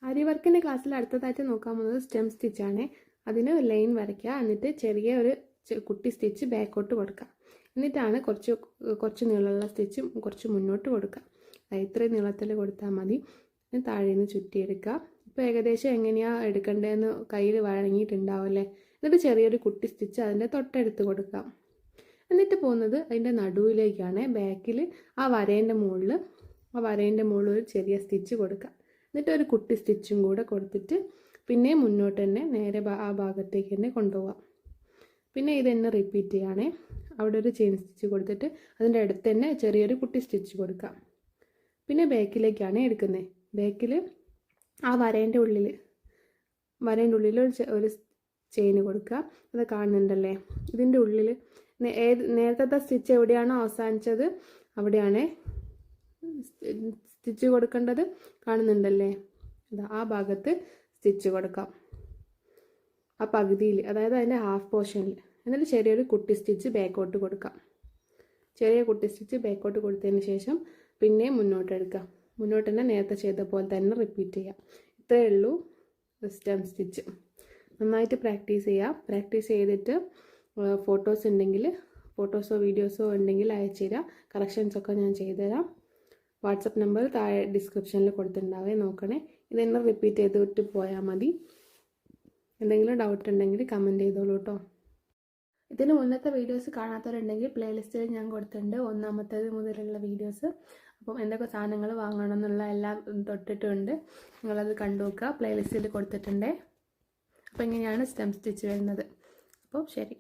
ആരി വർക്കിൻ്റെ ക്ലാസ്സിൽ അടുത്തതായിട്ട് നോക്കാൻ പോകുന്നത് സ്റ്റെം സ്റ്റിച്ചാണ്. അതിന് ലൈൻ വരയ്ക്കുക, എന്നിട്ട് ചെറിയ ഒരു കുട്ടി സ്റ്റിച്ച് ബാക്കോട്ട് കൊടുക്കുക. എന്നിട്ടാണ് കുറച്ച് നീളമുള്ള സ്റ്റിച്ച് കുറച്ച് മുന്നോട്ട് കൊടുക്കുക. ഇത്രയും നീളത്തിൽ കൊടുത്താൽ മതി. താഴെ നിന്ന് ചുറ്റിയെടുക്കുക. ഇപ്പോൾ ഏകദേശം എങ്ങനെയാണ് എടുക്കേണ്ടതെന്ന് കയ്യിൽ വഴങ്ങിയിട്ടുണ്ടാവുമല്ലേ. എന്നിട്ട് ചെറിയൊരു കുട്ടി സ്റ്റിച്ച് അതിൻ്റെ തൊട്ടടുത്ത് കൊടുക്കുക. എന്നിട്ട് പോകുന്നത് അതിൻ്റെ നടുവിലേക്കാണ്. ബാക്കിൽ ആ വരേൻ്റെ മുകളിൽ ഒരു ചെറിയ സ്റ്റിച്ച് കൊടുക്കുക. എന്നിട്ട് ഒരു കുട്ടി സ്റ്റിച്ചും കൂടെ കൊടുത്തിട്ട് പിന്നെ മുന്നോട്ട് തന്നെ നേരെ ആ ഭാഗത്തേക്ക് തന്നെ കൊണ്ടുപോകാം. പിന്നെ ഇത് തന്നെ റിപ്പീറ്റ് ചെയ്യുകയാണേ. അവിടെ ഒരു ചെയിൻ സ്റ്റിച്ച് കൊടുത്തിട്ട് അതിൻ്റെ അടുത്ത് തന്നെ ചെറിയൊരു കുട്ടി സ്റ്റിച്ച് കൊടുക്കാം. പിന്നെ ബാക്കിലേക്കാണ് എടുക്കുന്നത്. ബാക്കിൽ ആ വരേൻ്റെ ഉള്ളിൽ ഒരു ചെയിൻ കൊടുക്കുക. അത് കാണുന്നുണ്ടല്ലേ. ഇതിൻ്റെ ഉള്ളിൽ നേരത്തെ സ്റ്റിച്ച് എവിടെയാണോ അവസാനിച്ചത് അവിടെയാണ് സ്റ്റിച്ച് കൊടുക്കേണ്ടത്. കാണുന്നുണ്ടല്ലേ, ആ ഭാഗത്ത് സ്റ്റിച്ച് കൊടുക്കാം. ആ പകുതിയിൽ, അതായത് അതിൻ്റെ ഹാഫ് പോർഷനിൽ. എന്നിട്ട് ചെറിയൊരു കുട്ടി സ്റ്റിച്ച് ബാക്കോട്ട് കൊടുക്കാം. ചെറിയ കുട്ടി സ്റ്റിച്ച് ബാക്കോട്ട് കൊടുത്തതിന് ശേഷം പിന്നെ മുന്നോട്ട് എടുക്കാം. മുന്നോട്ട് തന്നെ നേരത്തെ ചെയ്ത പോലെ തന്നെ റിപ്പീറ്റ് ചെയ്യാം. ഇത്രയേ ഉള്ളൂ സ്റ്റെം സ്റ്റിച്ച്. നന്നായിട്ട് പ്രാക്ടീസ് ചെയ്യാം. പ്രാക്ടീസ് ചെയ്തിട്ട് ഫോട്ടോസോ വീഡിയോസോ ഉണ്ടെങ്കിൽ അയച്ചു തരാം. കറക്ഷൻസൊക്കെ ഞാൻ ചെയ്തുതരാം. വാട്സപ്പ് നമ്പർ താഴെ ഡിസ്ക്രിപ്ഷനിൽ കൊടുത്തിട്ടുണ്ടാവേ, നോക്കണേ. ഇതെന്നെ റിപ്പീറ്റ് ചെയ്തിട്ട് പോയാൽ മതി. എന്തെങ്കിലും ഡൗട്ട് ഉണ്ടെങ്കിൽ കമൻറ്റ് ചെയ്തോളൂ കേട്ടോ. ഇതിന് മുന്നത്തെ വീഡിയോസ് കാണാത്തവരുണ്ടെങ്കിൽ പ്ലേലിസ്റ്റിൽ ഞാൻ കൊടുത്തിട്ടുണ്ട്, 1ാമത്തേത് മുതലുള്ള വീഡിയോസ്. അപ്പം എന്തൊക്കെ സാധനങ്ങൾ വാങ്ങണം എന്നുള്ള എല്ലാം തൊട്ടിട്ടുണ്ട്. നിങ്ങളത് കണ്ടു നോക്കുക. പ്ലേലിസ്റ്റിൽ കൊടുത്തിട്ടുണ്ട്. അപ്പോൾ ഇങ്ങനെയാണ് സ്റ്റെം സ്റ്റിച്ച് വരുന്നത്. അപ്പോൾ ശരി.